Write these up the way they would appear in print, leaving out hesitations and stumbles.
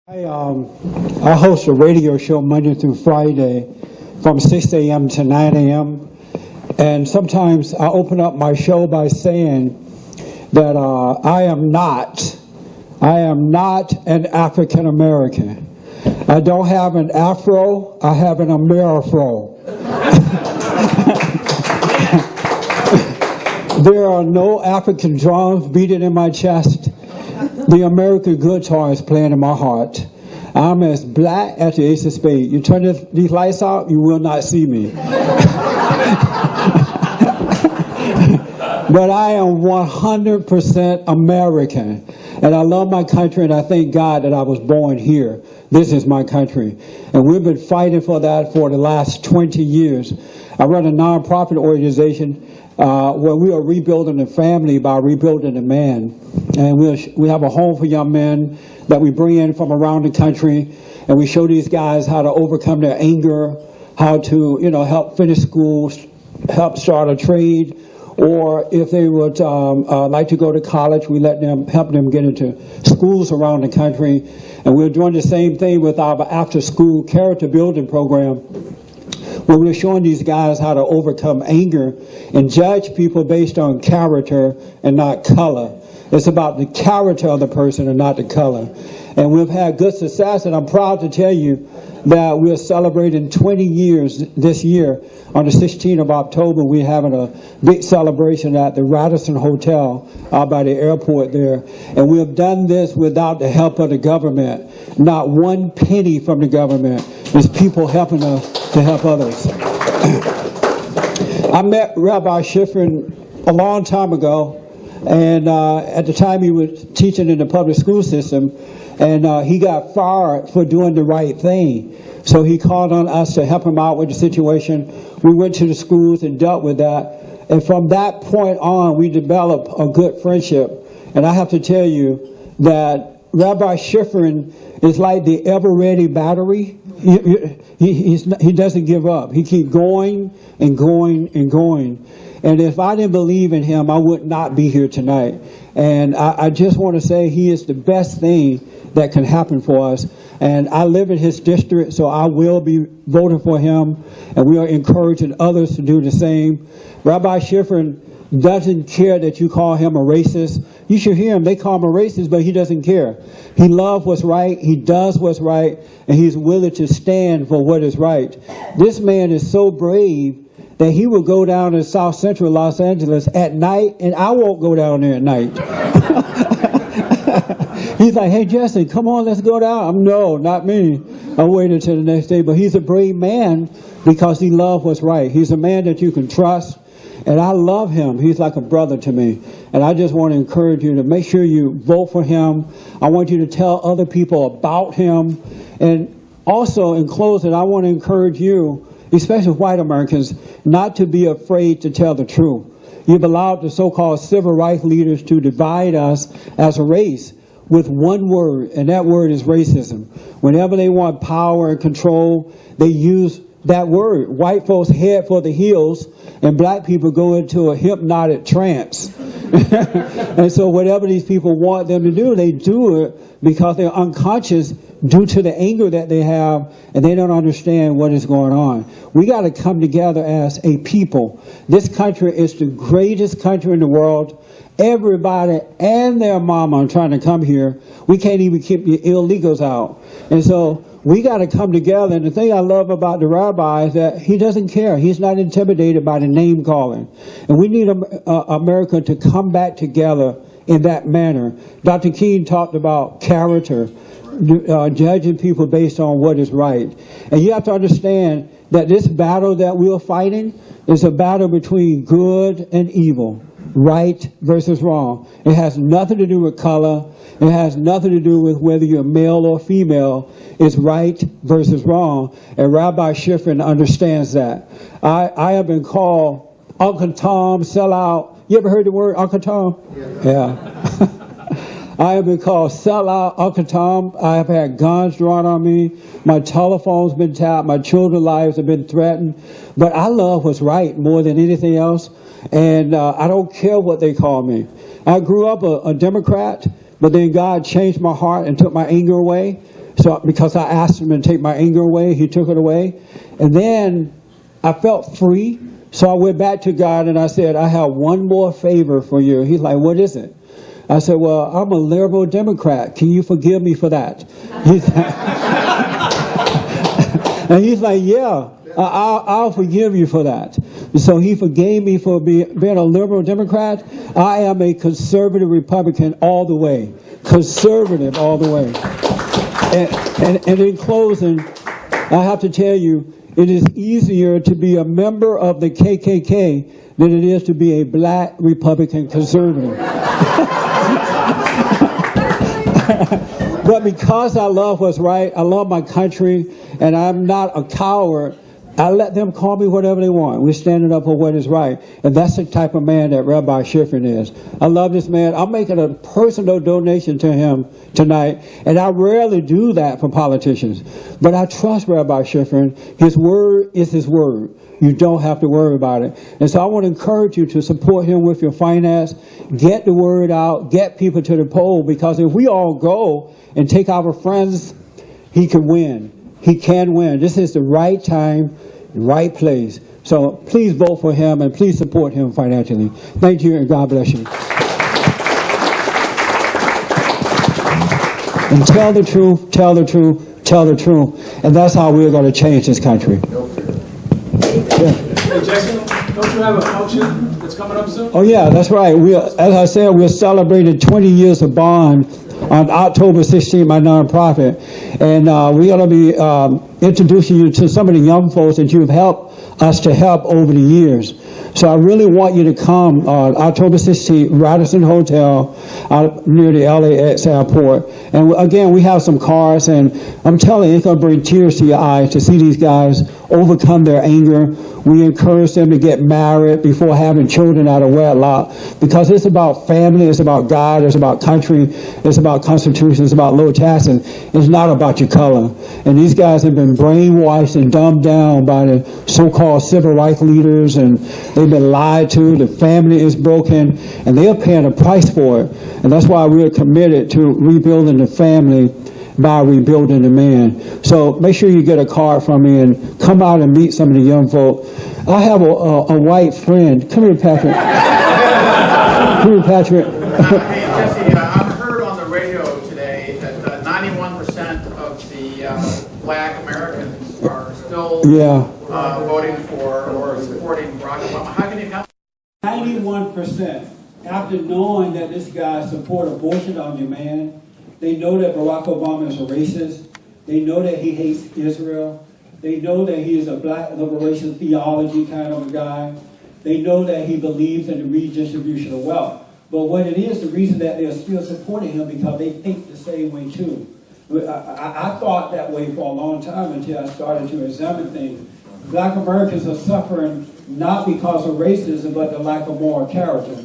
I host a radio show Monday through Friday from 6 a.m. to 9 a.m. And sometimes I open up my show by saying that I am not an African American. I don't have an afro, I have an Amerifro. There are no African drums beating in my chest. The American guitar is playing in my heart. I'm as black as the ace of spades. You turn these lights out, you will not see me. But I am 100% American. And I love my country, and I thank God that I was born here. This is my country. And we've been fighting for that for the last 20 years. I run a nonprofit organization where we are rebuilding the family by rebuilding the man. And we have a home for young men that we bring in from around the country, and we show these guys how to overcome their anger, how to, help finish schools, help start a trade, or if they would like to go to college, we help them get into schools around the country. And we're doing the same thing with our after-school character building program, where we're showing these guys how to overcome anger and judge people based on character and not color. It's about the character of the person and not the color. And we've had good success, and I'm proud to tell you that we're celebrating 20 years this year. On the 16th of October, we're having a big celebration at the Radisson Hotel out by the airport there. And we have done this without the help of the government. Not one penny from the government. It's people helping us to help others. I met Rabbi Shifren a long time ago, and at the time he was teaching in the public school system, and he got fired for doing the right thing. So he called on us to help him out with the situation. We went to the schools and dealt with that. And from that point on, we developed a good friendship. And I have to tell you that Rabbi Shifren is like the ever-ready battery. He doesn't give up. He keeps going and going and going. And if I didn't believe in him, I would not be here tonight. And I just want to say he is the best thing that can happen for us. And I live in his district, so I will be voting for him. And we are encouraging others to do the same. Rabbi Shifren doesn't care that you call him a racist. You should hear him. They call him a racist, but he doesn't care. He loves what's right. He does what's right. And he's willing to stand for what is right. This man is so brave that he will go down to South Central Los Angeles at night, and I won't go down there at night. He's like, hey, Jesse, come on, let's go down. No, not me. I'll wait until the next day. But he's a brave man because he loves what's right. He's a man that you can trust, and I love him. He's like a brother to me. And I just want to encourage you to make sure you vote for him. I want you to tell other people about him. And also, in closing, I want to encourage you, especially white Americans, not to be afraid to tell the truth. You've allowed the so-called civil rights leaders to divide us as a race with one word, and that word is racism. Whenever they want power and control, they use that word. White folks head for the hills, and black people go into a hypnotic trance. And so whatever these people want them to do, they do it because they're unconscious due to the anger that they have, and they don't understand what is going on. We got to come together as a people. This country is the greatest country in the world. Everybody and their mama are trying to come here. We can't even keep the illegals out. And so we got to come together. And the thing I love about the rabbi is that he doesn't care. He's not intimidated by the name calling. And we need America to come back together in that manner. Dr. King talked about character, judging people based on what is right. And you have to understand that this battle that we're fighting is a battle between good and evil. Right versus wrong. It has nothing to do with color. It has nothing to do with whether you're male or female. It's right versus wrong. And Rabbi Shifren understands that. I have been called Uncle Tom, sellout. You ever heard the word Uncle Tom? Yeah. I have been called sellout, Uncle Tom. I have had guns drawn on me. My telephone's been tapped. My children's lives have been threatened. But I love what's right more than anything else. And I don't care what they call me. I grew up a Democrat, but then God changed my heart and took my anger away. So because I asked him to take my anger away, he took it away. And then I felt free. So I went back to God and I said, I have one more favor for you. He's like, what is it? I said, well, I'm a liberal Democrat. Can you forgive me for that? And he's like, yeah, I'll forgive you for that. So he forgave me for being a liberal Democrat. I am a conservative Republican all the way. Conservative all the way. And in closing, I have to tell you, it is easier to be a member of the KKK than it is to be a black Republican conservative. But because I love what's right, I love my country, and I'm not a coward, I let them call me whatever they want. We're standing up for what is right. And that's the type of man that Rabbi Shifren is. I love this man. I'm making a personal donation to him tonight. And I rarely do that for politicians. But I trust Rabbi Shifren. His word is his word. You don't have to worry about it. And so I want to encourage you to support him with your finance. Get the word out. Get people to the poll. Because if we all go and take our friends, he can win. He can win. This is the right time, right place. So please vote for him and please support him financially. Thank you and God bless you. And tell the truth, tell the truth, tell the truth. And that's how we're going to change this country. Yeah. Hey Jason, don't you have a function that's coming up soon? Oh yeah, that's right. As I said, we're celebrating 20 years of Bond on October 16th, my nonprofit. And we're going to be introducing you to some of the young folks that you've helped us to help over the years. So I really want you to come on October 16th, Radisson Hotel out near the LAX airport. And again, we have some cars, and I'm telling you, it's going to bring tears to your eyes to see these guys overcome their anger. We encourage them to get married before having children out of wedlock, because it's about family, it's about God, it's about country, it's about Constitution, it's about low taxes. It's not about your color. And these guys have been brainwashed and dumbed down by the so-called civil rights leaders, and they've been lied to. The family is broken, and they are paying a price for it. And that's why we're committed to rebuilding the family by rebuilding the man. So make sure you get a card from me and come out and meet some of the young folk. I have a white friend. Come here, Patrick. Come here, Patrick. Hey, Jesse, I've heard on the radio today that 91% of the black Americans are still voting for or supporting Barack Obama. How can you count? 91%. After knowing that this guy support abortion on demand, they know that Barack Obama is a racist. They know that he hates Israel. They know that he is a black liberation theology kind of a guy. They know that he believes in the redistribution of wealth. But what it is, the reason that they're still supporting him, because they think the same way too. I thought that way for a long time until I started to examine things. Black Americans are suffering not because of racism, but the lack of moral character.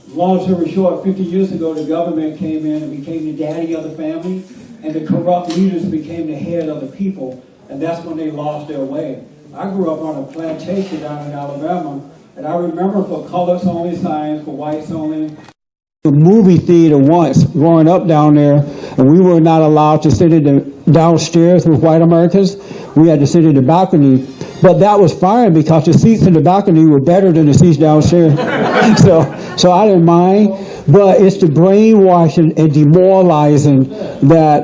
Long story short, 50 years ago, the government came in and became the daddy of the family, and the corrupt leaders became the head of the people, and that's when they lost their way. I grew up on a plantation down in Alabama, and I remember for colors only signs, for whites only. The movie theater once, growing up down there, and we were not allowed to sit in the downstairs with white Americans. We had to sit in the balcony. But that was fine because the seats in the balcony were better than the seats downstairs. so I didn't mind. But it's the brainwashing and demoralizing that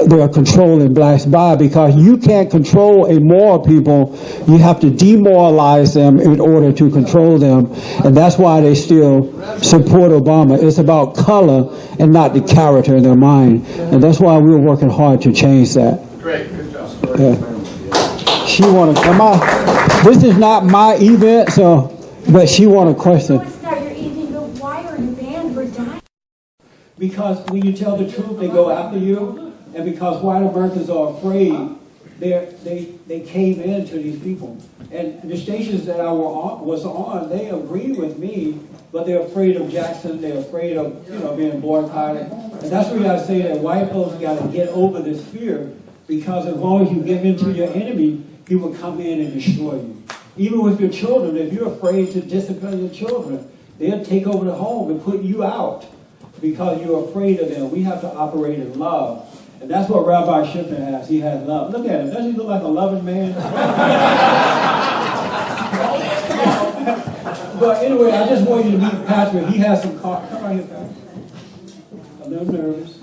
they're controlling blacks by, because you can't control a moral people. You have to demoralize them in order to control them. And that's why they still support Obama. It's about color and not the character in their mind. And that's why we're working hard to change that. Great, good job. Yeah. She want to come out. This is not my event, but she want a question. No, it's not your evening, but why are you banned for dying? Because when you tell the truth, they go after you, and because white Americans are afraid, they cave in to these people. And the stations that I was on, they agree with me, but they're afraid of Jackson. They're afraid of being boycotted. And that's where I say that white folks got to get over this fear, because as long as you give in to your enemy, he will come in and destroy you. Even with your children, if you're afraid to discipline your children, they'll take over the home and put you out because you're afraid of them. We have to operate in love. And that's what Rabbi Shifren has. He has love. Look at him. Doesn't he look like a loving man? But anyway, I just want you to meet Patrick. He has some cards. Come right here, Patrick. A little nervous.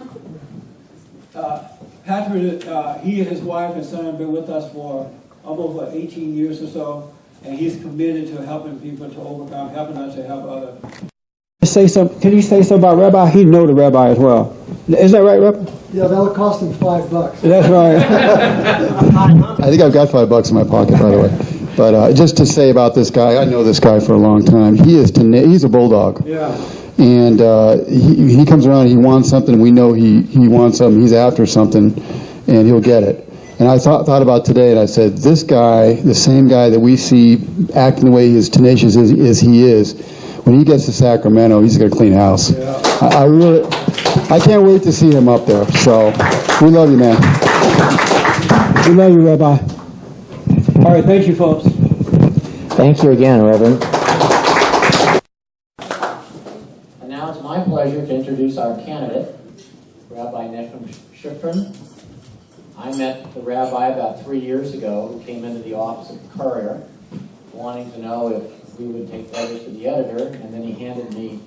Patrick, he and his wife and son have been with us for almost 18 years or so, and he's committed to helping people to overcome, helping us to help others. Can you say something about Rabbi? He know the Rabbi as well. Is that right, Rabbi? Yeah, that'll cost him $5. That's right. I think I've got $5 in my pocket, by the way. But just to say about this guy, I know this guy for a long time. He's a bulldog. Yeah. And he comes around, he wants something, we know he wants something, he's after something, and he'll get it. And I thought about today, and I said, this guy, the same guy that we see acting the way as tenacious as he is, when he gets to Sacramento, he's going to clean house. Yeah. I can't wait to see him up there. So, we love you, man. We love you, Rabbi. All right, thank you, folks. Thank you again, Reverend. And now it's my pleasure to introduce our candidate, Rabbi Nahum Shifren. I met the rabbi about 3 years ago, who came into the office of the Courier, wanting to know if we would take letters to the editor, and then he handed me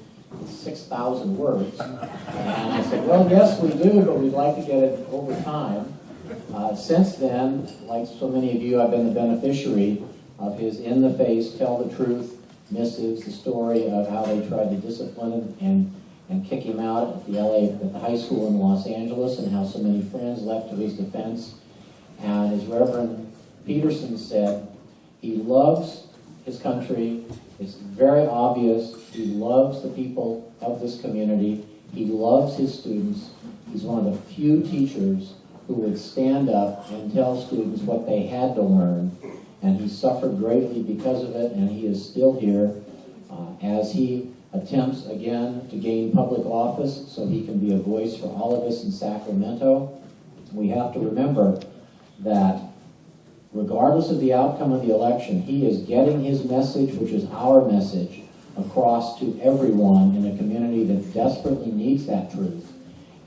6,000 words. And I said, well, yes, we do, but we'd like to get it over time. Since then, like so many of you, I've been the beneficiary of his in-the-face, tell the truth missives, the story of how they tried to discipline him and kick him out at the high school in Los Angeles, and how so many friends left to his defense. And as Reverend Peterson said, he loves his country. It's very obvious. He loves the people of this community. He loves his students. He's one of the few teachers who would stand up and tell students what they had to learn. And he suffered greatly because of it, and he is still here as he attempts again to gain public office so he can be a voice for all of us in Sacramento. We have to remember that regardless of the outcome of the election, he is getting his message, which is our message, across to everyone in a community that desperately needs that truth.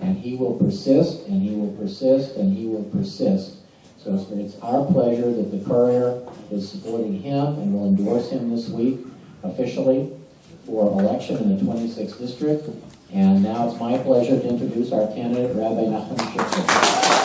And he will persist, and he will persist, and he will persist. So it's our pleasure that the Courier is supporting him and will endorse him this week officially for election in the 26th district. And now it's my pleasure to introduce our candidate, Rabbi Nahum Shifren.